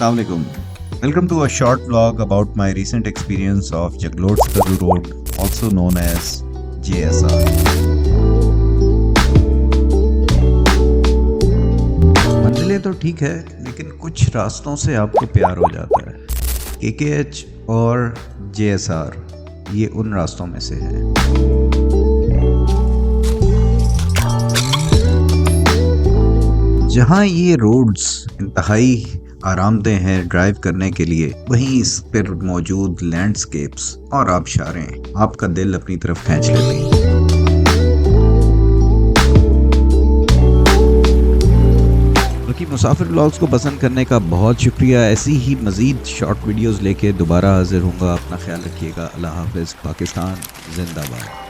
Assalamu alaikum. Welcome to a short vlog about my recent experience of Jaglot-Skadu Road, also known as JSR. मंजिलें तो ठीक है, लेकिन कुछ रास्तों से आपको प्यार हो जाता है। KKH और JSR ये उन रास्तों में से है। जहाँ ये रोड्स इंतहाई आरामदेह हैं ड्राइव करने के लिए, वहीं इस पर मौजूद लैंडस्केप्स और आबशारें आपका दिल अपनी तरफ खींच लेती हैं। बाकी मुसाफिर व्लॉग्स को पसंद करने का बहुत शुक्रिया। ऐसी ही मज़ीद शॉर्ट वीडियोस लेके दोबारा हाजिर होऊंगा। अपना ख्याल रखिएगा। अल्लाह हाफ़िज़। पाकिस्तान जिंदाबाद।